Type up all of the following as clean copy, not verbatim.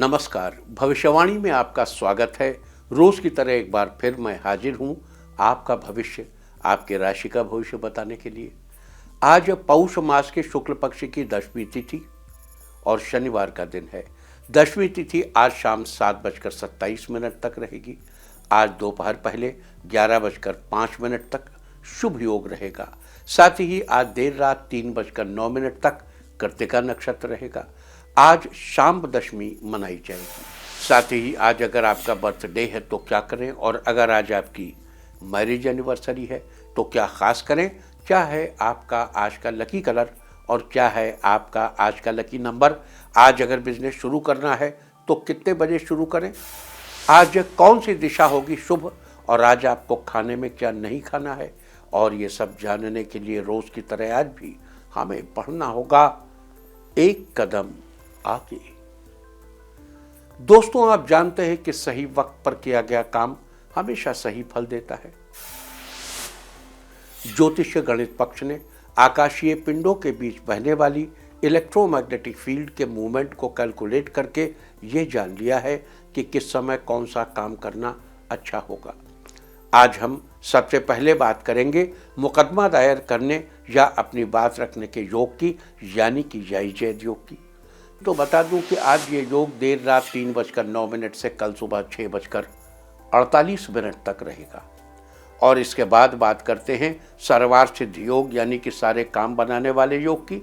नमस्कार। भविष्यवाणी में आपका स्वागत है। रोज की तरह एक बार फिर मैं हाजिर हूं आपका भविष्य, आपके राशि का भविष्य बताने के लिए। आज पौष मास के शुक्ल पक्ष की 10वीं तिथि और शनिवार का दिन है। 10वीं तिथि आज शाम 7:27 तक रहेगी। आज दोपहर पहले 11:05 तक शुभ योग रहेगा। साथ ही आज देर रात 3:09 तक कृत्तिका नक्षत्र रहेगा। आज शाम दशमी मनाई जाएगी। साथ ही आज अगर आपका बर्थडे है तो क्या करें, और अगर आज आपकी मैरिज एनिवर्सरी है तो क्या खास करें। क्या है आपका आज का लकी कलर और क्या है आपका आज का लकी नंबर। आज अगर बिजनेस शुरू करना है तो कितने बजे शुरू करें। आज कौन सी दिशा होगी शुभ, और आज आपको खाने में क्या नहीं खाना है। और ये सब जानने के लिए रोज की तरह आज भी हमें पढ़ना होगा एक कदम आगे। दोस्तों, आप जानते हैं कि सही वक्त पर किया गया काम हमेशा सही फल देता है। ज्योतिष गणित पक्ष ने आकाशीय पिंडों के बीच बहने वाली इलेक्ट्रोमैग्नेटिक फील्ड के मूवमेंट को कैलकुलेट करके यह जान लिया है कि किस समय कौन सा काम करना अच्छा होगा। आज हम सबसे पहले बात करेंगे मुकदमा दायर करने या अपनी बात रखने के योग की, यानी कि जायज योग की। तो बता दूं कि आज ये योग देर रात 3:09 से कल सुबह 6:48 तक रहेगा। और इसके बाद बात करते हैं सर्वार्थ सिद्ध योग, यानी कि सारे काम बनाने वाले योग की।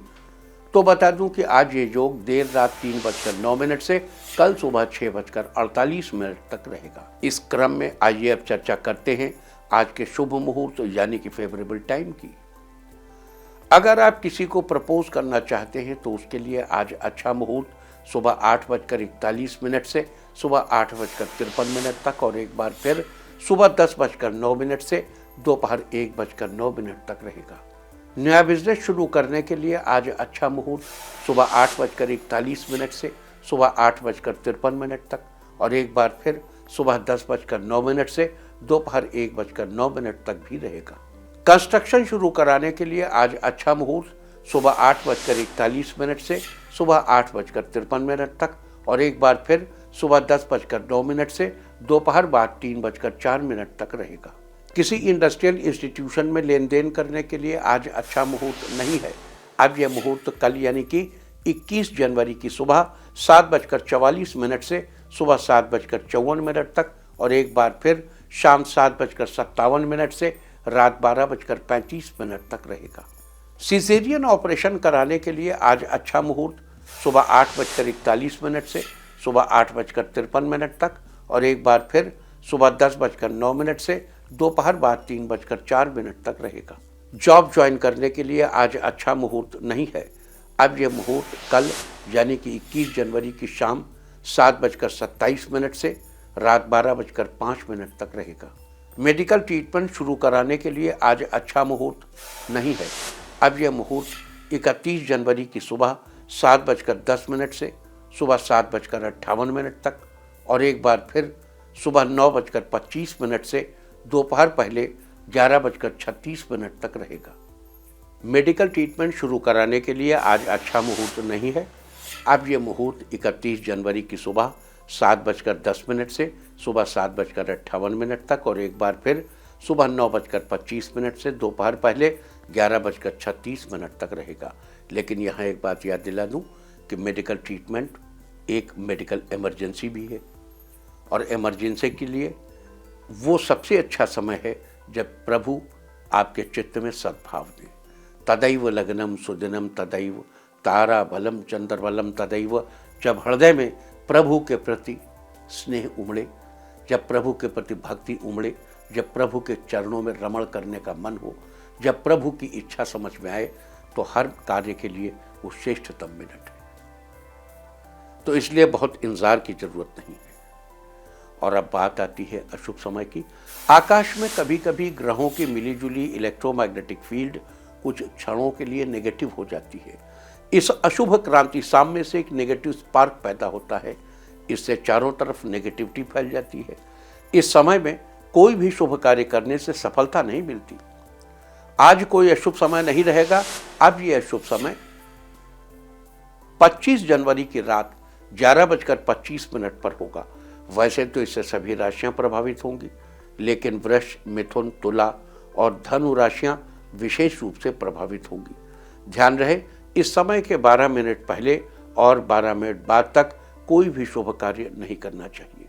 तो बता दूं कि आज ये योग देर रात 3:09 से कल सुबह 6:48 तक रहेगा। इस क्रम में आइए अब चर्चा करते हैं आज के शुभ मुहूर्त, यानी कि फेवरेबल टाइम की। अगर आप किसी को प्रपोज करना चाहते हैं तो उसके लिए आज अच्छा मुहूर्त सुबह 8:41 से सुबह 8:53 तक, और एक बार फिर सुबह 10:09 से दोपहर 1:09 तक रहेगा। नया बिजनेस शुरू करने के लिए आज अच्छा मुहूर्त सुबह 8:41 से सुबह 8:53 तक, और एक बार फिर सुबह 10:09 से दोपहर 1:09 तक भी रहेगा। कंस्ट्रक्शन शुरू कराने के लिए आज अच्छा मुहूर्त सुबह 8:41 से सुबह 8:53 तक, और एक बार फिर सुबह 10:09 से दोपहर बाद 3:04 तक रहेगा। किसी इंडस्ट्रियल इंस्टीट्यूशन में लेन देन करने के लिए आज अच्छा मुहूर्त नहीं है। अब यह मुहूर्त कल यानी कि 21 जनवरी की सुबह 7:44 से सुबह 7:54 तक, और एक बार फिर शाम 7:57 से रात 12:35 तक रहेगा। सिजेरियन ऑपरेशन कराने के लिए आज अच्छा मुहूर्त सुबह 8:41 से सुबह 8:53 तक, और एक बार फिर सुबह 10:09 से दोपहर बाद 3:04 तक रहेगा। जॉब ज्वाइन करने के लिए आज अच्छा मुहूर्त नहीं है। अब यह मुहूर्त कल यानी कि 21 जनवरी की शाम 7:27 से रात 12:05 तक रहेगा। मेडिकल ट्रीटमेंट शुरू कराने के लिए आज अच्छा मुहूर्त नहीं है। अब यह मुहूर्त 31 जनवरी की सुबह 7:10 से सुबह 7:58 तक, और एक बार फिर सुबह 9:25 से दोपहर पहले 11:36 तक रहेगा। मेडिकल ट्रीटमेंट शुरू कराने के लिए आज अच्छा मुहूर्त नहीं है। अब यह मुहूर्त 31 जनवरी की सुबह 7:10 से सुबह 7:58 तक, और एक बार फिर सुबह 9:25 से दोपहर पहले 11:36 तक रहेगा। लेकिन यहाँ एक बात याद दिला दूँ कि मेडिकल ट्रीटमेंट एक मेडिकल इमरजेंसी भी है, और इमरजेंसी के लिए वो सबसे अच्छा समय है जब प्रभु आपके चित्त में सद्भाव दें। तदैव लग्नम सुदिनम तदैव तारा बलम चंद्रबलम तदैव। जब हृदय में प्रभु के प्रति स्नेह उमड़े, जब प्रभु के प्रति भक्ति उमड़े, जब प्रभु के चरणों में रमण करने का मन हो, जब प्रभु की इच्छा समझ में आए, तो हर कार्य के लिए वो श्रेष्ठतम मिनट है। तो इसलिए बहुत इंतजार की जरूरत नहीं है। और अब बात आती है अशुभ समय की। आकाश में कभी कभी ग्रहों की मिलीजुली इलेक्ट्रोमैग्नेटिक फील्ड कुछ क्षणों के लिए नेगेटिव हो जाती है। इस अशुभ क्रांति सामने से एक नेगेटिव स्पार्क पैदा होता है। इससे चारों तरफ नेगेटिविटी फैल जाती है। इस समय में कोई भी शुभ कार्य करने से सफलता नहीं मिलती। आज कोई अशुभ समय नहीं रहेगा। अब यह अशुभ समय 25 जनवरी की रात 11:25 पर होगा। वैसे तो इससे सभी राशियां प्रभावित होंगी, लेकिन वृष, मिथुन, तुला और धनु राशियां विशेष रूप से प्रभावित होंगी। ध्यान रहे, इस समय के 12 मिनट पहले और 12 मिनट बाद तक कोई भी शुभ कार्य नहीं करना चाहिए।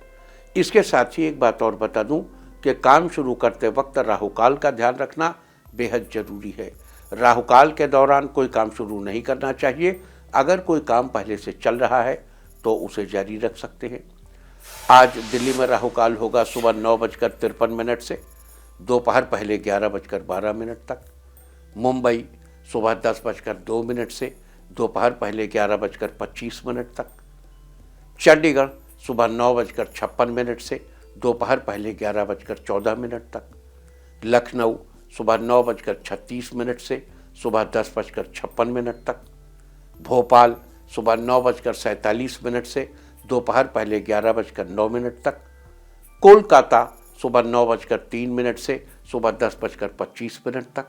इसके साथ ही एक बात और बता दूं कि काम शुरू करते वक्त राहुकाल का ध्यान रखना बेहद जरूरी है। राहुकाल के दौरान कोई काम शुरू नहीं करना चाहिए। अगर कोई काम पहले से चल रहा है तो उसे जारी रख सकते हैं। आज दिल्ली में राहुकाल होगा सुबह 9:53 से दोपहर पहले 11:12 तक। मुंबई सुबह 10:02 से दोपहर पहले 11:25 तक। चंडीगढ़ सुबह 9:56 से दोपहर पहले 11:14 तक। लखनऊ सुबह 9:36 से सुबह 10:56 तक। भोपाल सुबह 9:47 से दोपहर पहले 11:09 तक। कोलकाता सुबह 9:03 से सुबह 10:25 तक।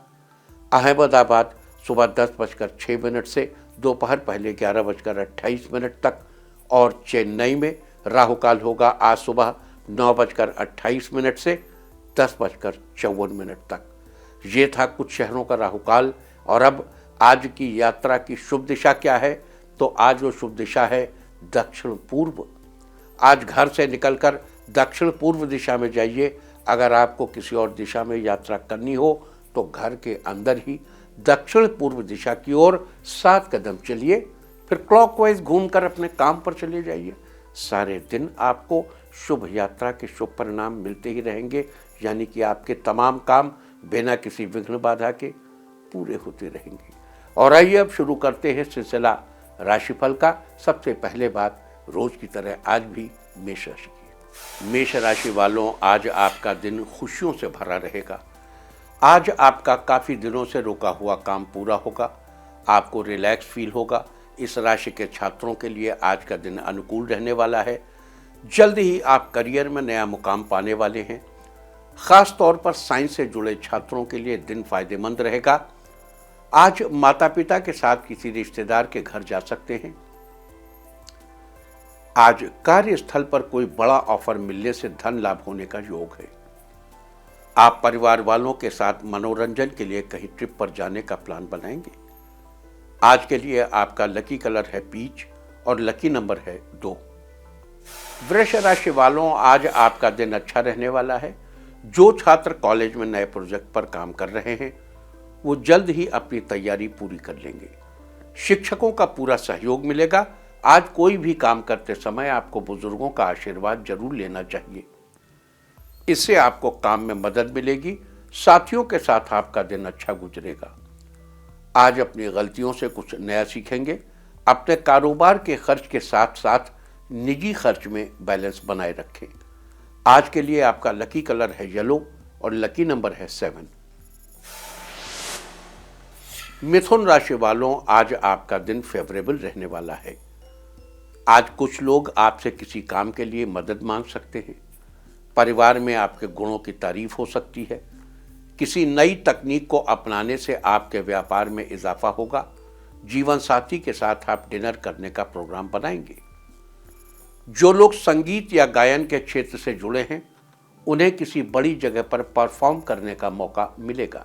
अहमदाबाद सुबह 10:06 से दोपहर पहले 11:28 तक। और चेन्नई में राहुकाल होगा आज सुबह 9:28 से 10:54 तक। ये था कुछ शहरों का राहुकाल। और अब आज की यात्रा की शुभ दिशा क्या है? तो आज वो शुभ दिशा है दक्षिण पूर्व। आज घर से निकलकर दक्षिण पूर्व दिशा में जाइए। अगर आपको किसी और दिशा में यात्रा करनी हो तो घर के अंदर ही दक्षिण पूर्व दिशा की ओर 7 कदम चलिए, फिर क्लॉकवाइज घूमकर अपने काम पर चले जाइए। सारे दिन आपको शुभ यात्रा के शुभ परिणाम मिलते ही रहेंगे, यानी कि आपके तमाम काम बिना किसी विघ्न बाधा के पूरे होते रहेंगे। और आइए अब शुरू करते हैं सिलसिला राशिफल का। सबसे पहले बात रोज की तरह आज भी मेष राशि की। मेष राशि वालों, आज आपका दिन खुशियों से भरा रहेगा। आज आपका काफी दिनों से रुका हुआ काम पूरा होगा। आपको रिलैक्स फील होगा। इस राशि के छात्रों के लिए आज का दिन अनुकूल रहने वाला है। जल्द ही आप करियर में नया मुकाम पाने वाले हैं। खास तौर पर साइंस से जुड़े छात्रों के लिए दिन फायदेमंद रहेगा। आज माता पिता के साथ किसी रिश्तेदार के घर जा सकते हैं। आज कार्यस्थल पर कोई बड़ा ऑफर मिलने से धन लाभ होने का योग है। आप परिवार वालों के साथ मनोरंजन के लिए कहीं ट्रिप पर जाने का प्लान बनाएंगे। आज के लिए आपका लकी कलर है पीच और लकी नंबर है 2। वृष राशि वालों, आज आपका दिन अच्छा रहने वाला है। जो छात्र कॉलेज में नए प्रोजेक्ट पर काम कर रहे हैं वो जल्द ही अपनी तैयारी पूरी कर लेंगे। शिक्षकों का पूरा सहयोग मिलेगा। आज कोई भी काम करते समय आपको बुजुर्गों का आशीर्वाद जरूर लेना चाहिए। इससे आपको काम में मदद मिलेगी। साथियों के साथ आपका दिन अच्छा गुजरेगा। आज अपनी गलतियों से कुछ नया सीखेंगे। अपने कारोबार के खर्च के साथ साथ निजी खर्च में बैलेंस बनाए रखें। आज के लिए आपका लकी कलर है येलो और लकी नंबर है 7। मिथुन राशि वालों, आज आपका दिन फेवरेबल रहने वाला है। आज कुछ लोग आपसे किसी काम के लिए मदद मांग सकते हैं। परिवार में आपके गुणों की तारीफ हो सकती है। किसी नई तकनीक को अपनाने से आपके व्यापार में इजाफा होगा। जीवन साथी के साथ आप डिनर करने का प्रोग्राम बनाएंगे। जो लोग संगीत या गायन के क्षेत्र से जुड़े हैं उन्हें किसी बड़ी जगह पर परफॉर्म करने का मौका मिलेगा।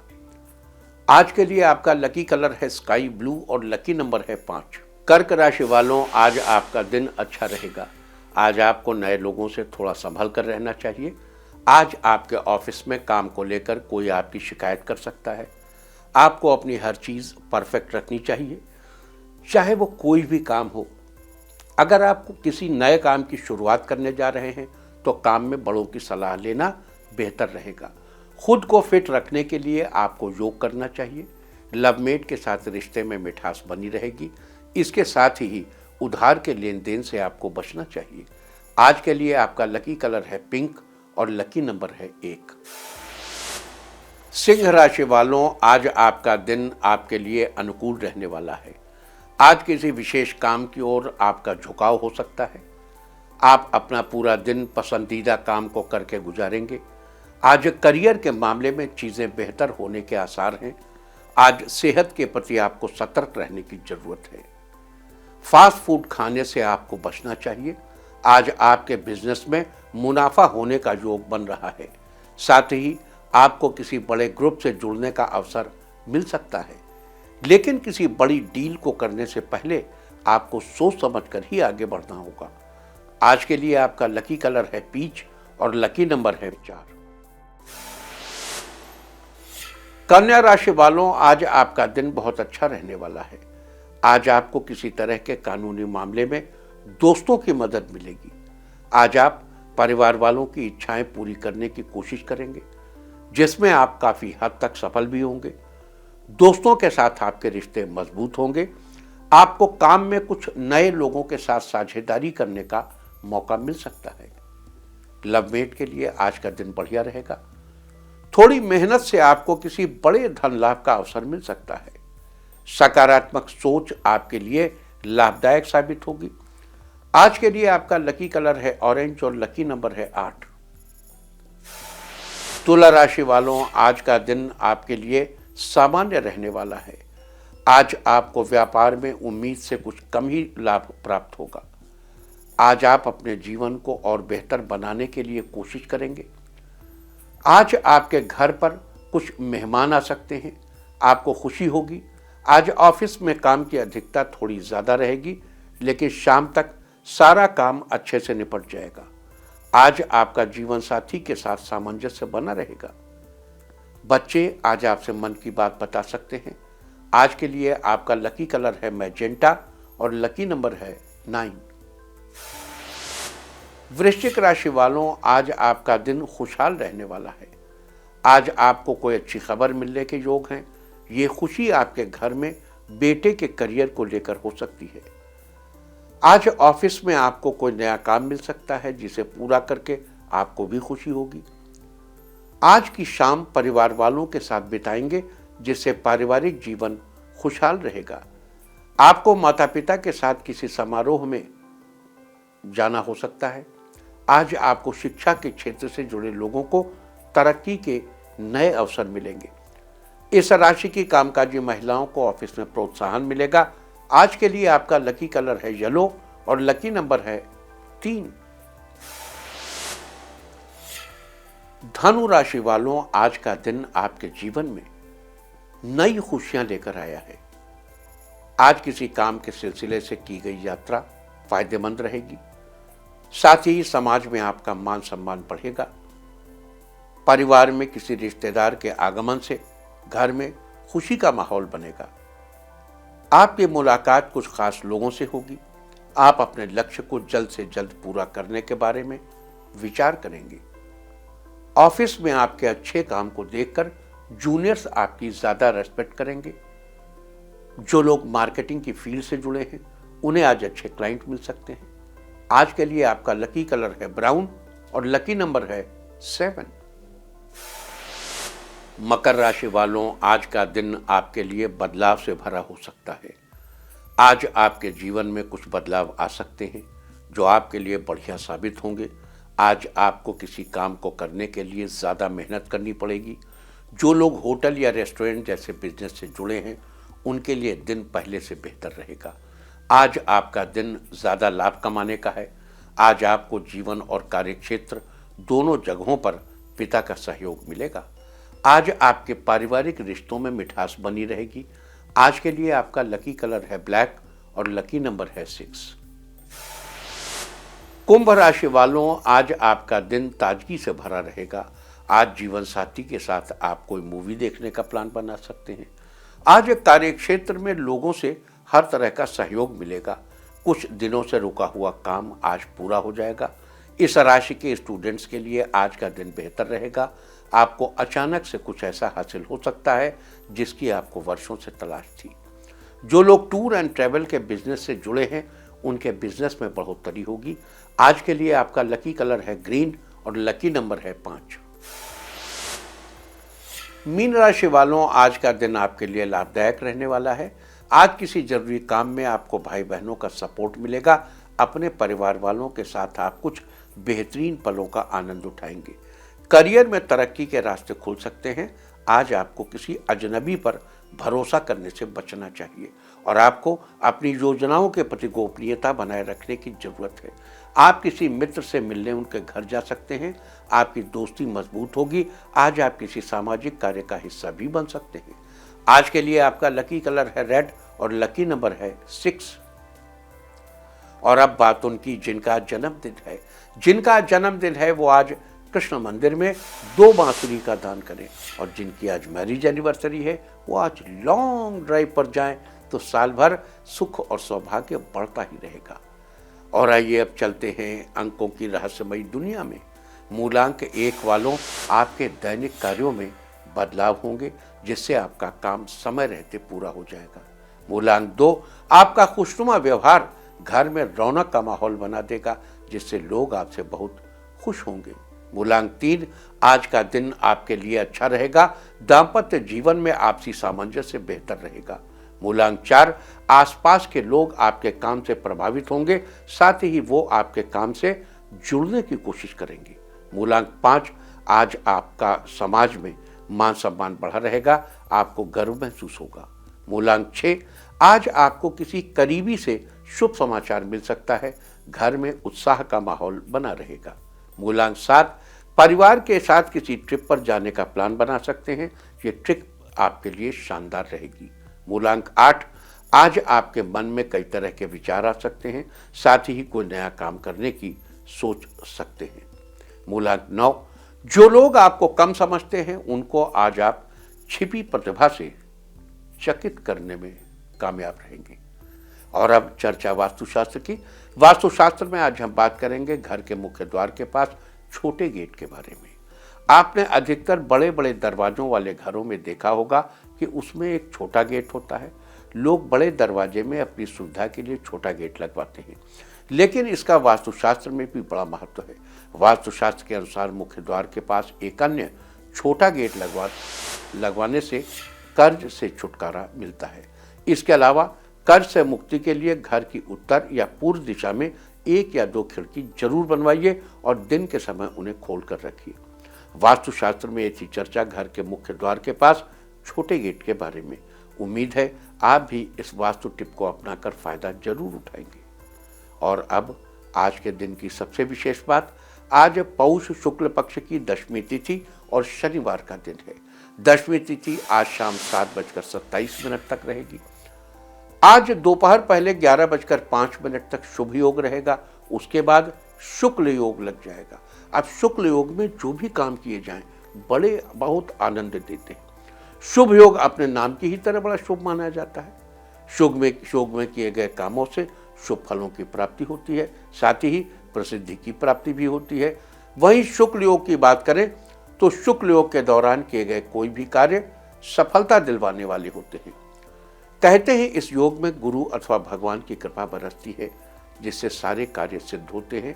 आज के लिए आपका लकी कलर है स्काई ब्लू और लकी नंबर है 5। कर्क राशि वालों, आज आपका दिन अच्छा रहेगा। आज आपको नए लोगों से थोड़ा संभल कर रहना चाहिए। आज आपके ऑफिस में काम को लेकर कोई आपकी शिकायत कर सकता है। आपको अपनी हर चीज़ परफेक्ट रखनी चाहिए, चाहे वो कोई भी काम हो। अगर आप किसी नए काम की शुरुआत करने जा रहे हैं तो काम में बड़ों की सलाह लेना बेहतर रहेगा। खुद को फिट रखने के लिए आपको योग करना चाहिए। लवमेट के साथ रिश्ते में मिठास बनी रहेगी। इसके साथ ही उधार के लेन देन से आपको बचना चाहिए। आज के लिए आपका लकी कलर है पिंक और लकी नंबर है 1। सिंह राशि वालों, आज आपका दिन आपके लिए अनुकूल रहने वाला है। आज किसी विशेष काम की ओर आपका झुकाव हो सकता है। आप अपना पूरा दिन पसंदीदा काम को करके गुजारेंगे। आज करियर के मामले में चीज़ें बेहतर होने के आसार हैं। आज सेहत के प्रति आपको सतर्क रहने की जरूरत है। फास्ट फूड खाने से आपको बचना चाहिए। आज आपके बिजनेस में मुनाफा होने का योग बन रहा है। साथ ही आपको किसी बड़े ग्रुप से जुड़ने का अवसर मिल सकता है, लेकिन किसी बड़ी डील को करने से पहले आपको सोच समझकर ही आगे बढ़ना होगा। आज के लिए आपका लकी कलर है पीच और लकी नंबर है 4। कन्या राशि वालों, आज आपका दिन बहुत अच्छा रहने वाला है। आज आपको किसी तरह के कानूनी मामले में दोस्तों की मदद मिलेगी। आज आप परिवार वालों की इच्छाएं पूरी करने की कोशिश करेंगे, जिसमें आप काफी हद तक सफल भी होंगे। दोस्तों के साथ आपके रिश्ते मजबूत होंगे। आपको काम में कुछ नए लोगों के साथ साझेदारी करने का मौका मिल सकता है। लवमेट के लिए आज का दिन बढ़िया रहेगा। थोड़ी मेहनत से आपको किसी बड़े धन लाभ का अवसर मिल सकता है। सकारात्मक सोच आपके लिए लाभदायक साबित होगी। आज के लिए आपका लकी कलर है ऑरेंज और लकी नंबर है 8। तुला राशि वालों, आज का दिन आपके लिए सामान्य रहने वाला है। आज आपको व्यापार में उम्मीद से कुछ कम ही लाभ प्राप्त होगा। आज आप अपने जीवन को और बेहतर बनाने के लिए कोशिश करेंगे। आज आपके घर पर कुछ मेहमान आ सकते हैं, आपको खुशी होगी। आज ऑफिस में काम की अधिकता थोड़ी ज्यादा रहेगी, लेकिन शाम तक सारा काम अच्छे से निपट जाएगा। आज आपका जीवन साथी के साथ सामंजस्य बना रहेगा। बच्चे आज आपसे मन की बात बता सकते हैं। आज के लिए आपका लकी कलर है मैजेंटा और लकी नंबर है 9। वृश्चिक राशि वालों, आज आपका दिन खुशहाल रहने वाला है। आज आपको कोई अच्छी खबर मिलने के योग हैं। ये खुशी आपके घर में बेटे के करियर को लेकर हो सकती है। आज ऑफिस में आपको कोई नया काम मिल सकता है, जिसे पूरा करके आपको भी खुशी होगी। आज की शाम परिवार वालों के साथ बिताएंगे, जिससे पारिवारिक जीवन खुशहाल रहेगा। आपको माता पिता के साथ किसी समारोह में जाना हो सकता है। आज आपको शिक्षा के क्षेत्र से जुड़े लोगों को तरक्की के नए अवसर मिलेंगे। इस राशि की कामकाजी महिलाओं को ऑफिस में प्रोत्साहन मिलेगा। आज के लिए आपका लकी कलर है येलो और लकी नंबर है 3। धनु राशि वालों, आज का दिन आपके जीवन में नई खुशियां लेकर आया है। आज किसी काम के सिलसिले से की गई यात्रा फायदेमंद रहेगी। साथ ही समाज में आपका मान सम्मान बढ़ेगा। परिवार में किसी रिश्तेदार के आगमन से घर में खुशी का माहौल बनेगा। आपकी मुलाकात कुछ खास लोगों से होगी। आप अपने लक्ष्य को जल्द से जल्द पूरा करने के बारे में विचार करेंगे। ऑफिस में आपके अच्छे काम को देखकर जूनियर्स आपकी ज्यादा रेस्पेक्ट करेंगे। जो लोग मार्केटिंग की फील्ड से जुड़े हैं, उन्हें आज अच्छे क्लाइंट मिल सकते हैं। आज के लिए आपका लकी कलर है ब्राउन और लकी नंबर है 7। मकर राशि वालों, आज का दिन आपके लिए बदलाव से भरा हो सकता है। आज आपके जीवन में कुछ बदलाव आ सकते हैं, जो आपके लिए बढ़िया साबित होंगे। आज आपको किसी काम को करने के लिए ज़्यादा मेहनत करनी पड़ेगी। जो लोग होटल या रेस्टोरेंट जैसे बिजनेस से जुड़े हैं, उनके लिए दिन पहले से बेहतर रहेगा। आज आपका दिन ज़्यादा लाभ कमाने का है। आज आपको जीवन और कार्यक्षेत्र दोनों जगहों पर पिता का सहयोग मिलेगा। आज आपके पारिवारिक रिश्तों में मिठास बनी रहेगी। आज के लिए आपका लकी कलर है ब्लैक और लकी नंबर है 6। कुंभ राशि वालों, आज आपका दिन ताजगी से भरा रहेगा। आज जीवन साथी के साथ आप कोई मूवी देखने का प्लान बना सकते हैं। आज कार्यक्षेत्र में लोगों से हर तरह का सहयोग मिलेगा। कुछ दिनों से रुका हुआ काम आज पूरा हो जाएगा। इस राशि के स्टूडेंट्स के लिए आज का दिन बेहतर रहेगा। आपको अचानक से कुछ ऐसा हासिल हो सकता है जिसकी आपको वर्षों से तलाश थी। जो लोग टूर एंड ट्रैवल के बिजनेस से जुड़े हैं, उनके बिजनेस में बढ़ोतरी होगी। आज के लिए आपका लकी कलर है ग्रीन और लकी नंबर है 5। मीन राशि वालों, आज का दिन आपके लिए लाभदायक रहने वाला है। आज किसी जरूरी काम में आपको भाई बहनों का सपोर्ट मिलेगा। अपने परिवार वालों के साथ आप कुछ बेहतरीन पलों का आनंद उठाएंगे। करियर में तरक्की के रास्ते खुल सकते हैं। आज आपको किसी अजनबी पर भरोसा करने से बचना चाहिए और आपको अपनी योजनाओं के प्रति गोपनीयता बनाए रखने की जरूरत है। आप किसी मित्र से मिलने उनके घर जा सकते हैं, आपकी दोस्ती मजबूत होगी। आज आप किसी सामाजिक कार्य का हिस्सा भी बन सकते हैं। आज के लिए आपका लकी कलर है रेड और लकी नंबर है 6। और अब बात उनकी जिनका जन्मदिन है। जिनका जन्मदिन है वो आज कृष्ण मंदिर में 2 बांसुरी का दान करें और जिनकी आज मैरिज एनिवर्सरी है वो आज लॉन्ग ड्राइव पर जाएं तो साल भर सुख और सौभाग्य बढ़ता ही रहेगा। और आइए अब चलते हैं अंकों की रहस्यमयी दुनिया में। मूलांक 1 वालों, आपके दैनिक कार्यों में बदलाव होंगे जिससे आपका काम समय रहते पूरा हो जाएगा। मूलांक 2, आपका खुशनुमा व्यवहार घर में रौनक का माहौल बना देगा जिससे लोग आपसे बहुत खुश होंगे। मूलांक 3, आज का दिन आपके लिए अच्छा रहेगा। दाम्पत्य जीवन में आपसी सामंजस्य बेहतर रहेगा। मूलांक 4, आसपास के लोग आपके काम से प्रभावित होंगे, साथ ही वो आपके काम से जुड़ने की कोशिश करेंगे। मूलांक 5, आज आपका समाज में मान सम्मान बढ़ा रहेगा, आपको गर्व महसूस होगा। मूलांक 6, आज आपको किसी करीबी से शुभ समाचार मिल सकता है, घर में उत्साह का माहौल बना रहेगा। मूलांक 7, परिवार के साथ किसी ट्रिप पर जाने का प्लान बना सकते हैं, ये ट्रिप आपके लिए शानदार रहेगी। मूलांक 8, आज आपके मन में कई तरह के विचार आ सकते हैं, साथ ही कोई नया काम करने की सोच सकते हैं। मूलांक 9, जो लोग आपको कम समझते हैं उनको आज आप छिपी प्रतिभा से चकित करने में कामयाब रहेंगे। और अब चर्चा वास्तुशास्त्र की। वास्तुशास्त्र में आज हम बात करेंगे घर के मुख्य द्वार के पास छोटे गेट के बारे में। आपने अधिकतर बड़े बड़े दरवाजों वाले घरों में देखा होगा कि उसमें एक छोटा गेट होता है। लोग बड़े दरवाजे में अपनी सुविधा के लिए छोटा गेट लगवाते हैं, लेकिन इसका वास्तुशास्त्र में भी बड़ा महत्व है। वास्तुशास्त्र के अनुसार मुख्य द्वार के पास एक अन्य छोटा गेट लगवाने से कर्ज से छुटकारा मिलता है। इसके अलावा कर्ज से मुक्ति के लिए घर की उत्तर या पूर्व दिशा में 1 या 2 खिड़की जरूर बनवाइए और दिन के समय उन्हें खोल कर रखिए। वास्तुशास्त्र में ऐसी चर्चा घर के मुख्य द्वार के पास छोटे गेट के बारे में। उम्मीद है आप भी इस वास्तु टिप को अपनाकर फायदा जरूर उठाएंगे। और अब आज के दिन की सबसे विशेष बात, आज पौष शुक्ल पक्ष की दशमी तिथि और शनिवार का दिन है। दशमी तिथि आज शाम 7:27 तक रहेगी। आज दोपहर पहले 11:05 तक शुभ योग रहेगा, उसके बाद शुक्ल योग लग जाएगा। अब शुक्ल योग में जो भी काम किए जाएं बड़े बहुत आनंद देते हैं। शुभ योग अपने नाम की ही तरह बड़ा शुभ माना जाता है। शुभ में किए गए कामों से शुभ फलों की प्राप्ति होती है, साथ ही प्रसिद्धि की प्राप्ति भी होती है। वहीं शुक्ल योग की बात करें तो शुक्ल योग के दौरान किए गए कोई भी कार्य सफलता दिलवाने वाले होते हैं। कहते हैं इस योग में गुरु अथवा भगवान की कृपा बरसती है, जिससे सारे कार्य सिद्ध होते हैं।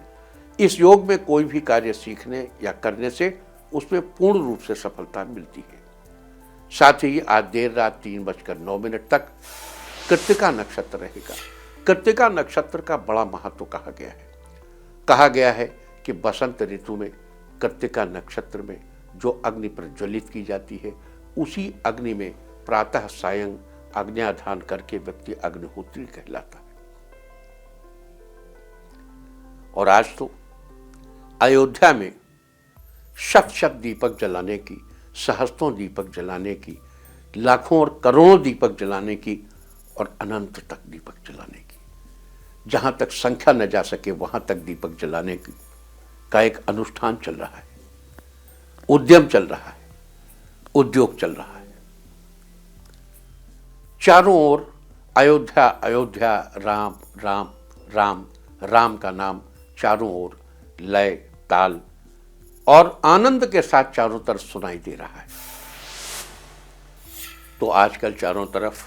इस योग में कोई भी कार्य सीखने या करने से उसमें पूर्ण रूप से सफलता मिलती है। साथ ही आज देर रात 3:09 तक कृत्तिका नक्षत्र रहेगा। कृत्तिका नक्षत्र का बड़ा महत्व कहा गया है कि बसंत ऋतु में कृत्तिका नक्षत्र में जो अग्नि प्रज्वलित की जाती है, उसी अग्नि में प्रातः सायं अग्न्याधान करके व्यक्ति अग्निहोत्री कहलाता है। और आज तो अयोध्या में शत दीपक जलाने की, सहस्त्रों दीपक जलाने की, लाखों और करोड़ों दीपक जलाने की और अनंत तक दीपक जलाने की, जहां तक संख्या न जा सके वहां तक दीपक जलाने की का एक अनुष्ठान चल रहा है, उद्यम चल रहा है, उद्योग चल रहा है। चारों ओर अयोध्या अयोध्या, राम राम राम, राम का नाम चारों ओर लय ताल और आनंद के साथ चारों तरफ सुनाई दे रहा है। तो आजकल चारों तरफ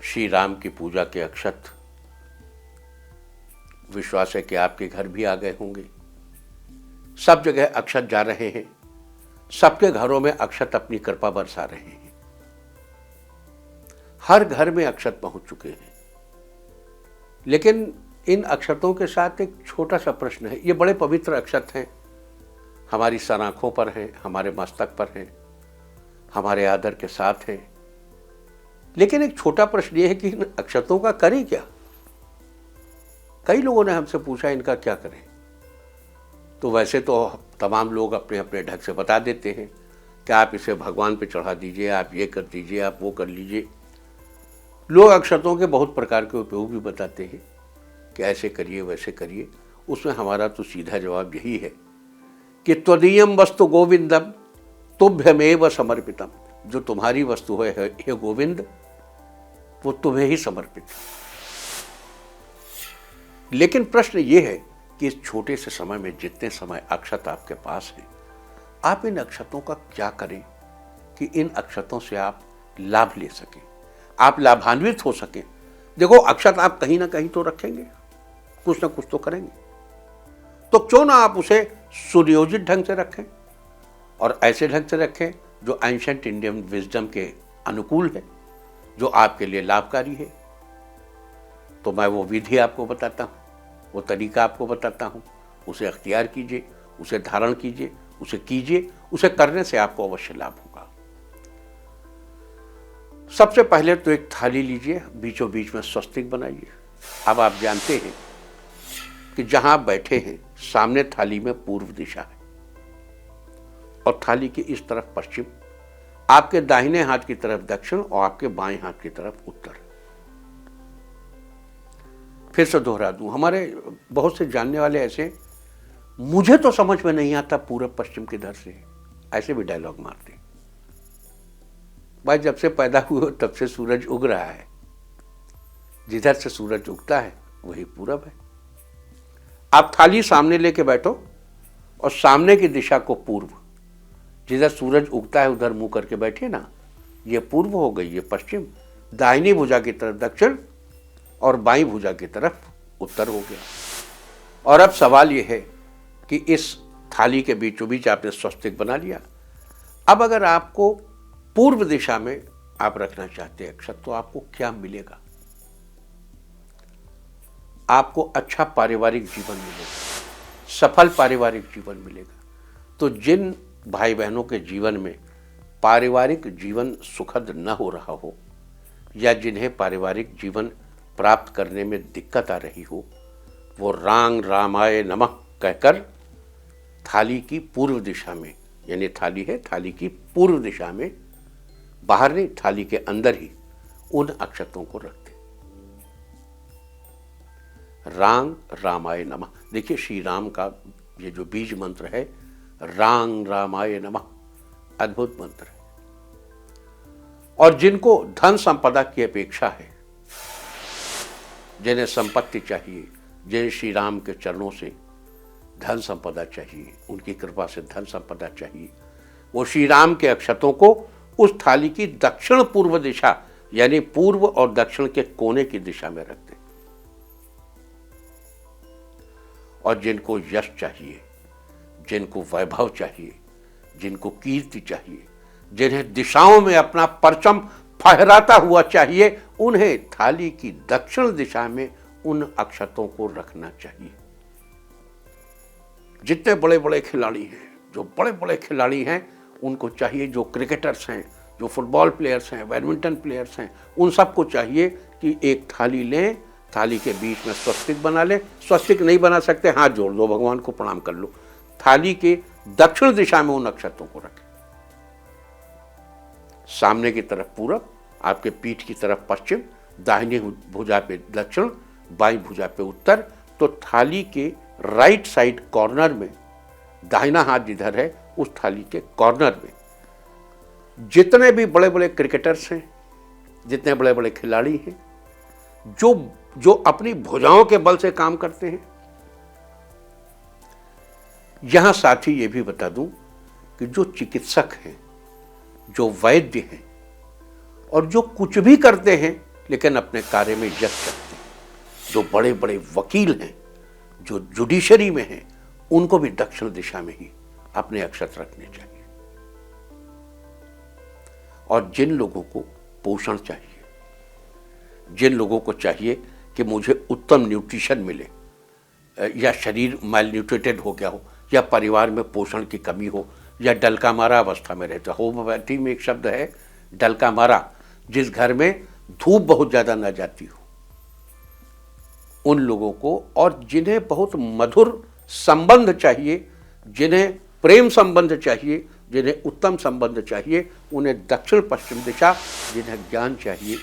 श्री राम की पूजा के अक्षत, विश्वास है कि आपके घर भी आ गए होंगे। सब जगह अक्षत जा रहे हैं, सबके घरों में अक्षत अपनी कृपा बरसा रहे हैं। हर घर में अक्षत पहुंच चुके हैं। लेकिन इन अक्षतों के साथ एक छोटा सा प्रश्न है। ये बड़े पवित्र अक्षत हैं, हमारी सराखों पर हैं, हमारे मस्तक पर हैं, हमारे आदर के साथ हैं। लेकिन एक छोटा प्रश्न ये है कि इन अक्षतों का करें क्या। कई लोगों ने हमसे पूछा इनका क्या करें। तो वैसे तो तमाम लोग अपने अपने ढंग से बता देते हैं कि आप इसे भगवान पे चढ़ा दीजिए, आप ये कर दीजिए, आप वो कर लीजिए। लोग अक्षतों के बहुत प्रकार के उपयोग भी बताते हैं कि ऐसे करिए वैसे करिए। उसमें हमारा तो सीधा जवाब यही है कि त्वदीयम वस्तु गोविंदम तुभ्यमेव समर्पितम। जो तुम्हारी वस्तु है हे गोविंद, वो तुम्हें ही समर्पित है। लेकिन प्रश्न ये है कि इस छोटे से समय में जितने समय अक्षत आपके पास है, आप इन अक्षतों का क्या करें कि इन अक्षतों से आप लाभ ले सकें, आप लाभान्वित हो सकें। देखो, अक्षत आप कहीं ना कहीं तो रखेंगे, कुछ ना कुछ तो करेंगे, तो क्यों ना आप उसे सुनियोजित ढंग से रखें और ऐसे ढंग से रखें जो एंशिएंट इंडियन विजडम के अनुकूल है, जो आपके लिए लाभकारी है। तो मैं वो विधि आपको बताता हूँ, वो तरीका आपको बताता हूँ, उसे अख्तियार कीजिए, उसे धारण कीजिए, उसे कीजिए। उसे करने से आपको अवश्य लाभ होगा। सबसे पहले तो एक थाली लीजिए, बीचों बीच में स्वस्तिक बनाइए। अब आप जानते हैं कि जहां आप बैठे हैं सामने थाली में पूर्व दिशा है और थाली के इस तरफ पश्चिम, आपके दाहिने हाथ की तरफ दक्षिण और आपके बाएं हाथ की तरफ उत्तर। फिर से दोहरा दूं, हमारे बहुत से जानने वाले ऐसे, मुझे तो समझ में नहीं आता पूरब पश्चिम किधर से, ऐसे भी डायलॉग मारते। भाई, जब से पैदा हुए तब से सूरज उग रहा है, जिधर से सूरज उगता है वही पूरब है। आप थाली सामने लेके बैठो और सामने की दिशा को पूर्व, जिधर सूरज उगता है उधर मुंह करके बैठिए ना, ये पूर्व हो गई, ये पश्चिम। दाहिनी भुजा की तरफ दक्षिण और बाईं भुजा की तरफ उत्तर हो गया। और अब सवाल यह है कि इस थाली के बीचों बीच आपने स्वस्तिक बना लिया। अब अगर आपको पूर्व दिशा में आप रखना चाहते हैं अक्षत, तो आपको क्या मिलेगा? आपको अच्छा पारिवारिक जीवन मिलेगा, सफल पारिवारिक जीवन मिलेगा। तो जिन भाई बहनों के जीवन में पारिवारिक जीवन सुखद न हो रहा हो या जिन्हें पारिवारिक जीवन प्राप्त करने में दिक्कत आ रही हो, वो रांग रामाय नमः कहकर थाली की पूर्व दिशा में, यानी थाली है, थाली की पूर्व दिशा में, बाहर नहीं, थाली के अंदर ही उन अक्षतों को रखते। रांग रामाय नमः। देखिए, श्री राम का ये जो बीज मंत्र है, रांग रामाय नमः, अद्भुत मंत्र है। और जिनको धन संपदा की अपेक्षा है, जिन्हें संपत्ति चाहिए, जिन्हें श्री राम के चरणों से धन संपदा चाहिए, उनकी कृपा से धन संपदा चाहिए, वो श्री राम के अक्षतों को उस थाली की दक्षिण पूर्व दिशा, यानी पूर्व और दक्षिण के कोने की दिशा में रखते। और जिनको यश चाहिए, जिनको वैभव चाहिए, जिनको कीर्ति चाहिए, जिन्हें दिशाओं में अपना परचम फहराता हुआ चाहिए, उन्हें थाली की दक्षिण दिशा में उन अक्षतों को रखना चाहिए। जितने बड़े बड़े खिलाड़ी हैं, जो बड़े बड़े खिलाड़ी हैं, उनको चाहिए, जो क्रिकेटर्स हैं, जो फुटबॉल प्लेयर्स हैं, बैडमिंटन प्लेयर्स हैं, उन सबको चाहिए कि एक थाली लें, थाली के बीच में स्वस्तिक बना लें। स्वस्तिक नहीं बना सकते, हाथ जोड़ दो, भगवान को प्रणाम कर लो। थाली के दक्षिण दिशा में उन अक्षतों को रखें। सामने की तरफ पूरब, आपके पीठ की तरफ पश्चिम, दाहिनी भुजा पे दक्षिण, बाईं भुजा पे उत्तर। तो थाली के राइट साइड कॉर्नर में, दाहिना हाथ जिधर है उस थाली के कॉर्नर में, जितने भी बड़े बड़े क्रिकेटर्स हैं, जितने बड़े बड़े खिलाड़ी हैं, जो अपनी भुजाओं के बल से काम करते हैं। यहां साथ ही ये भी बता दूं कि जो चिकित्सक हैं, जो वैद्य हैं और जो कुछ भी करते हैं लेकिन अपने कार्य में यश रखते हैं, जो बड़े बड़े वकील हैं, जो जुडिशरी में हैं, उनको भी दक्षिण दिशा में ही अपने अक्षत रखने चाहिए। और जिन लोगों को पोषण चाहिए, जिन लोगों को चाहिए कि मुझे उत्तम न्यूट्रिशन मिले, या शरीर मालन्यूट्रिटेड हो गया हो, या परिवार में पोषण की कमी हो, या डलका मारा अवस्था में रहता हो। होम्योपैथी में एक शब्द है डलका मारा, जिस घर में धूप बहुत ज़्यादा ना जाती हो, उन लोगों को, और जिन्हें बहुत मधुर संबंध चाहिए, जिन्हें प्रेम संबंध चाहिए, जिन्हें उत्तम संबंध चाहिए, उन्हें दक्षिण पश्चिम दिशा, जिन्हें ज्ञान चाहिए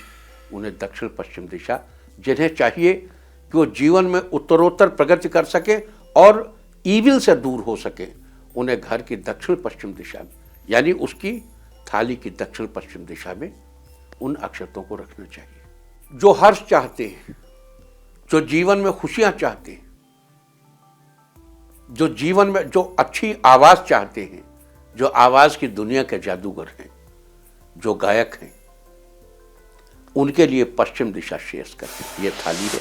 उन्हें दक्षिण पश्चिम दिशा, जिन्हें चाहिए कि वो जीवन में उत्तरोत्तर प्रगति कर सके और ईविल से दूर हो सके, उन्हें घर की दक्षिण पश्चिम दिशा में, यानी उसकी थाली की दक्षिण पश्चिम दिशा में उन अक्षतों को रखना चाहिए। जो हर्ष चाहते हैं, जो जीवन में खुशियां चाहते हैं, जो जीवन में जो अच्छी आवाज चाहते हैं, जो आवाज की दुनिया के जादूगर हैं, जो गायक हैं, उनके लिए पश्चिम दिशा शेष करते। ये थाली है,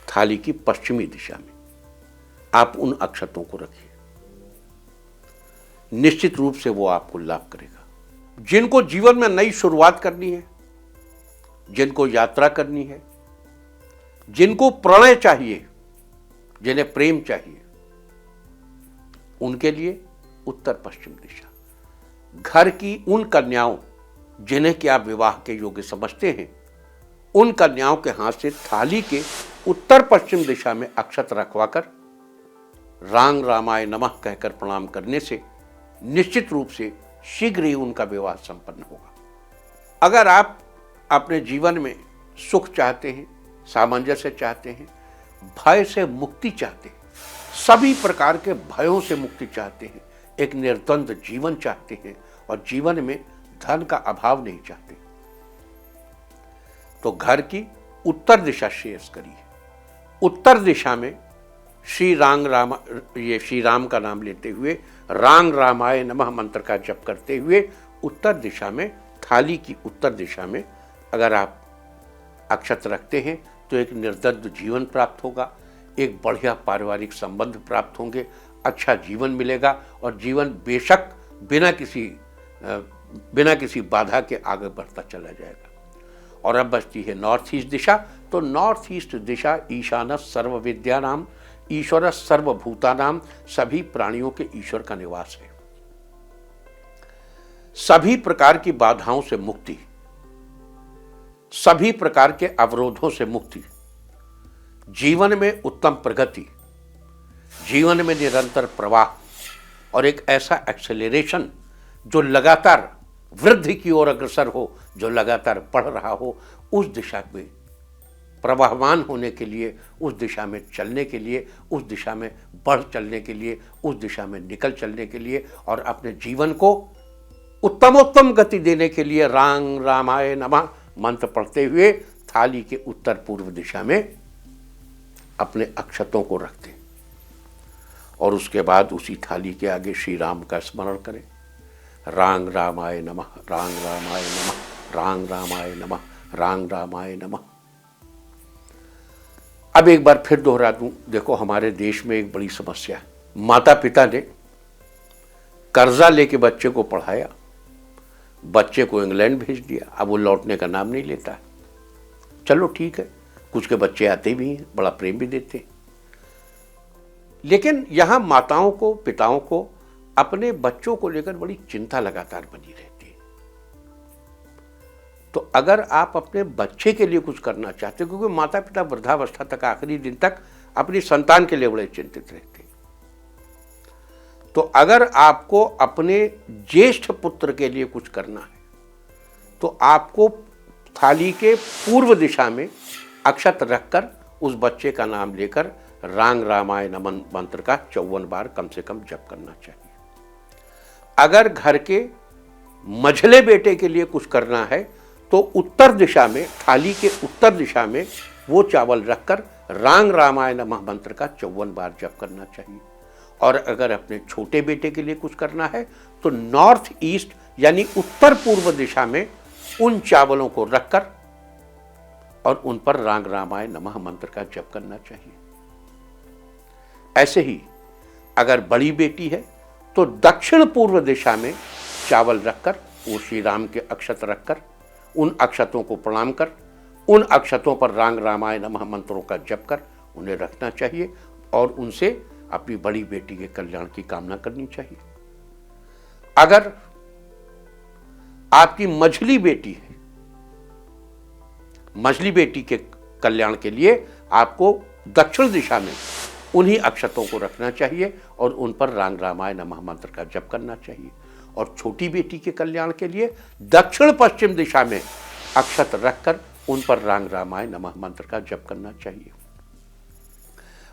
थाली की पश्चिमी दिशा में आप उन अक्षतों को रखिए, निश्चित रूप से वो आपको लाभ करेगा। जिनको जीवन में नई शुरुआत करनी है, जिनको यात्रा करनी है, जिनको प्रणय चाहिए, जिन्हें प्रेम चाहिए, उनके लिए उत्तर पश्चिम दिशा। घर की उन कन्याओं जिन्हें कि आप विवाह के योग्य समझते हैं, उन कन्याओं के हाथ से थाली के उत्तर पश्चिम दिशा में अक्षत रखवाकर रांग रामाय नमः कहकर प्रणाम करने से निश्चित रूप से शीघ्र ही उनका विवाह संपन्न होगा। अगर आप अपने जीवन में सुख चाहते हैं, सामंजस्य चाहते हैं, भय से मुक्ति चाहते हैं, सभी प्रकार के भयों से मुक्ति चाहते हैं, एक निर्द्वंद जीवन चाहते हैं और जीवन में धन का अभाव नहीं चाहते, तो घर की उत्तर दिशा शेष करिए। उत्तर दिशा में श्री राम का नाम लेते हुए रांग रामाय नमः मंत्र का जप करते हुए उत्तर दिशा में, थाली की उत्तर दिशा में अगर आप अक्षत रखते हैं तो एक निर्दग्ध जीवन प्राप्त होगा, एक बढ़िया पारिवारिक संबंध प्राप्त होंगे, अच्छा जीवन मिलेगा और जीवन बेशक बिना किसी बाधा के आगे बढ़ता चला जाएगा। और अब बचती है नॉर्थ ईस्ट दिशा। तो नॉर्थ ईस्ट दिशा ईशान सर्व विद्यानाम ईश्वर सर्वभूतानाम, सभी प्राणियों के ईश्वर का निवास है। सभी प्रकार की बाधाओं से मुक्ति, सभी प्रकार के अवरोधों से मुक्ति, जीवन में उत्तम प्रगति, जीवन में निरंतर प्रवाह और एक ऐसा एक्सेलरेशन जो लगातार वृद्धि की ओर अग्रसर हो, जो लगातार बढ़ रहा हो, उस दिशा में प्रवाहमान होने के लिए, उस दिशा में चलने के लिए, उस दिशा में बढ़ चलने के लिए, उस दिशा में निकल चलने के लिए और अपने जीवन को उत्तमोत्तम गति देने के लिए रांग रामाय नमः मंत्र पढ़ते हुए थाली के उत्तर पूर्व दिशा में अपने अक्षतों को रखते और उसके बाद उसी थाली के आगे श्री राम का स्मरण करें। रांग रामाय नमः, रांग रामाय नमः, रांग रामाय नमः, रांग रामाय नमः। अब एक बार फिर दोहरा दूं, देखो हमारे देश में एक बड़ी समस्या है। माता पिता ने कर्जा लेके बच्चे को पढ़ाया, बच्चे को इंग्लैंड भेज दिया, अब वो लौटने का नाम नहीं लेता है। चलो ठीक है, कुछ के बच्चे आते भी हैं, बड़ा प्रेम भी देते हैं, लेकिन यहां माताओं को, पिताओं को अपने बच्चों को लेकर बड़ी चिंता लगातार बनी रहती है। तो अगर आप अपने बच्चे के लिए कुछ करना चाहते हो, क्योंकि माता पिता वृद्धावस्था तक, आखिरी दिन तक अपनी संतान के लिए बड़े चिंतित रहते हैं, तो अगर आपको अपने ज्येष्ठ पुत्र के लिए कुछ करना है तो आपको थाली के पूर्व दिशा में अक्षत रखकर उस बच्चे का नाम लेकर रांग रामाय नमः मंत्र का 54 बार कम से कम जप करना चाहिए। अगर घर के मझले बेटे के लिए कुछ करना है तो उत्तर दिशा में, थाली के उत्तर दिशा में वो चावल रखकर रांग रामाय नमः मंत्र का 54 बार जप करना चाहिए। और अगर अपने छोटे बेटे के लिए कुछ करना है तो नॉर्थ ईस्ट यानी उत्तर पूर्व दिशा में उन चावलों को रखकर और उन पर रांग रामाय नमः मंत्र का जप करना चाहिए। ऐसे ही अगर बड़ी बेटी है तो दक्षिण पूर्व दिशा में चावल रखकर, वो श्री राम के अक्षत रखकर, उन अक्षतों को प्रणाम कर, उन अक्षतों पर रांग रामाय नमः मंत्रों का जप कर उन्हें रखना चाहिए और उनसे अपनी बड़ी बेटी के कल्याण की कामना करनी चाहिए। आपकी मझली बेटी है, मझली बेटी के कल्याण के लिए आपको दक्षिण दिशा में उन्हीं अक्षतों को रखना चाहिए और उन पर रांग रामाय नमः मंत्र का जप करना चाहिए। और छोटी बेटी के कल्याण के लिए दक्षिण पश्चिम दिशा में अक्षत रखकर उन पर रांग रामाय नमः मंत्र का जप करना चाहिए।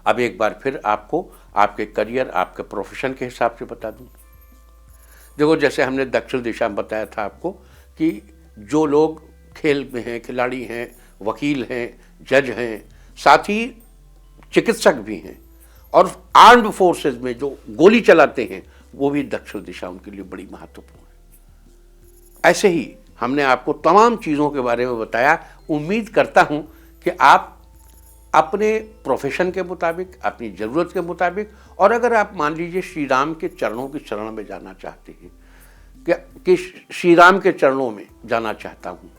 अब एक बार फिर आपको आपके करियर, आपके प्रोफेशन के हिसाब से बता दूं। देखो, जैसे हमने दक्षिण दिशा में बताया था आपको कि जो लोग खेल में हैं, खिलाड़ी हैं, वकील हैं, जज हैं, साथ ही चिकित्सक भी हैं और आर्म्ड फोर्सेस में जो गोली चलाते हैं, वो भी दक्षिण दिशा उनके लिए बड़ी महत्वपूर्ण है। ऐसे ही हमने आपको तमाम चीज़ों के बारे में बताया। उम्मीद करता हूं कि आप अपने प्रोफेशन के मुताबिक, अपनी ज़रूरत के मुताबिक, और अगर आप मान लीजिए श्री राम के चरणों की शरण में जाना चाहते हैं कि श्री राम के चरणों में जाना चाहता हूँ,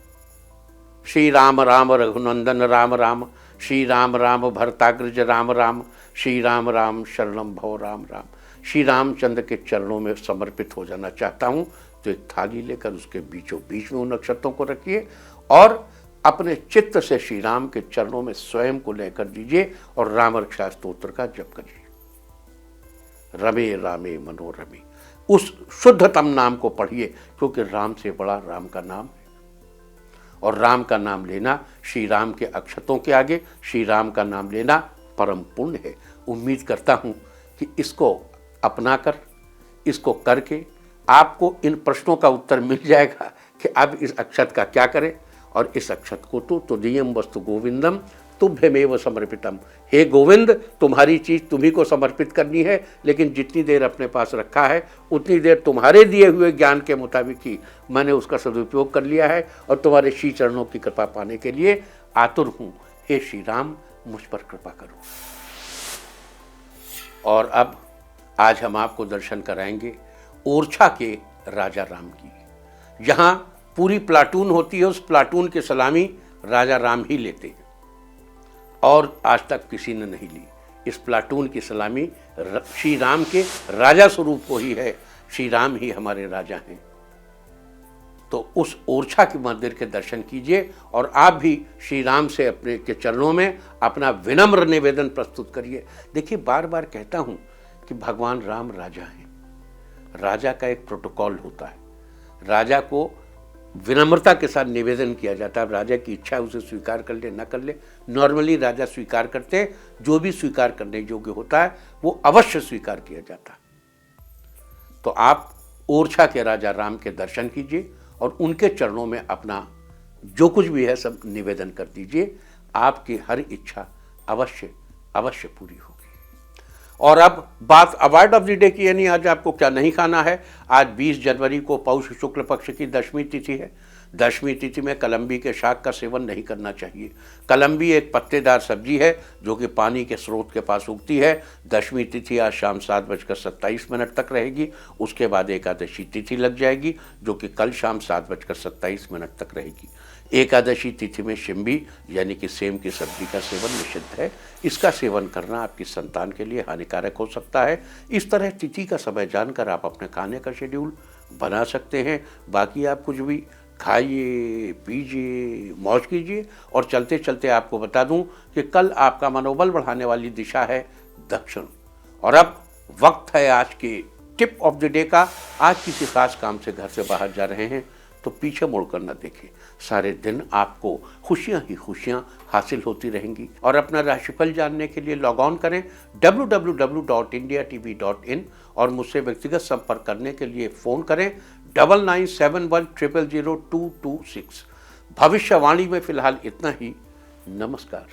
श्री राम राम रघुनंदन राम राम, श्री राम राम भरताग्रज राम राम, श्री राम राम शरणम भव राम राम, श्री रामचंद्र के चरणों में समर्पित हो जाना चाहता हूँ, तो एक थाली लेकर उसके बीचों बीच में उन अक्षतों को रखिए और अपने चित्त से श्री राम के चरणों में स्वयं को लेकर दीजिए और राम रक्षा स्तोत्र का जप करिए। रमे रामे मनोरमे, उस शुद्धतम नाम को पढ़िए, क्योंकि राम से बड़ा राम का नाम है। और राम का नाम लेना, श्री राम के अक्षतों के आगे श्री राम का नाम लेना परम पुण्य है। उम्मीद करता हूँ कि इसको अपनाकर, इसको करके आपको इन प्रश्नों का उत्तर मिल जाएगा कि अब इस अक्षत का क्या करें। और इस अक्षत को तो तुदीयम वस्तु गोविंदम तुभ्यमेव समर्पितम, हे गोविंद, तुम्हारी चीज़ तुम्ही को समर्पित करनी है, लेकिन जितनी देर अपने पास रखा है उतनी देर तुम्हारे दिए हुए ज्ञान के मुताबिक ही मैंने उसका सदुपयोग कर लिया है और तुम्हारे श्री चरणों की कृपा पाने के लिए आतुर हूँ। हे श्री राम, मुझ पर कृपा करो। और अब आज हम आपको दर्शन कराएंगे ओरछा के राजा राम की। जहाँ पूरी प्लाटून होती है, उस प्लाटून की सलामी राजा राम ही लेते हैं और आज तक किसी ने नहीं ली। इस प्लाटून की सलामी श्री राम के राजा स्वरूप को ही है। श्री राम ही हमारे राजा हैं। तो उस ओरछा के मंदिर के दर्शन कीजिए और आप भी श्री राम से अपने के चरणों में अपना विनम्र निवेदन प्रस्तुत करिए। देखिए, बार बार कहता हूं कि भगवान राम राजा हैं। राजा का एक प्रोटोकॉल होता है, राजा को विनम्रता के साथ निवेदन किया जाता है। राजा की इच्छा है, उसे स्वीकार कर ले न कर ले। नॉर्मली राजा स्वीकार करते हैं, जो भी स्वीकार करने योग्य होता है वो अवश्य स्वीकार किया जाता है। तो आप ओरछा के राजा राम के दर्शन कीजिए और उनके चरणों में अपना जो कुछ भी है सब निवेदन कर दीजिए। आपकी हर इच्छा अवश्य अवश्य पूरी होगी। और अब बात अवार्ड ऑफ द डे की, यानी आज आपको क्या नहीं खाना है। आज 20 जनवरी को पौष शुक्ल पक्ष की दशमी तिथि है। दशमी तिथि में कलम्बी के शाक का सेवन नहीं करना चाहिए। कलम्बी एक पत्तेदार सब्जी है जो कि पानी के स्रोत के पास उगती है। दशमी तिथि आज शाम 7:27 तक रहेगी। उसके बाद एकादशी तिथि लग जाएगी जो कि कल शाम 7:27 तक रहेगी। एकादशी तिथि में शिम्बी यानी कि सेम की सब्जी का सेवन निषिद्ध है। इसका सेवन करना आपकी संतान के लिए हानिकारक हो सकता है। इस तरह तिथि का समय जानकर आप अपने खाने का शेड्यूल बना सकते हैं। बाकी आप कुछ भी खाइए, पीजिए, मौज कीजिए। और चलते चलते आपको बता दूं कि कल आपका मनोबल बढ़ाने वाली दिशा है दक्षिण। और अब वक्त है आज के टिप ऑफ द डे का। आज किसी खास काम से घर से बाहर जा रहे हैं तो पीछे मुड़कर न देखें। सारे दिन आपको खुशियां ही खुशियां हासिल होती रहेंगी। और अपना राशिफल जानने के लिए लॉग ऑन करें www.indiatv.in और मुझसे व्यक्तिगत संपर्क करने के लिए फ़ोन करें 9971000226। भविष्यवाणी में फिलहाल इतना ही। नमस्कार।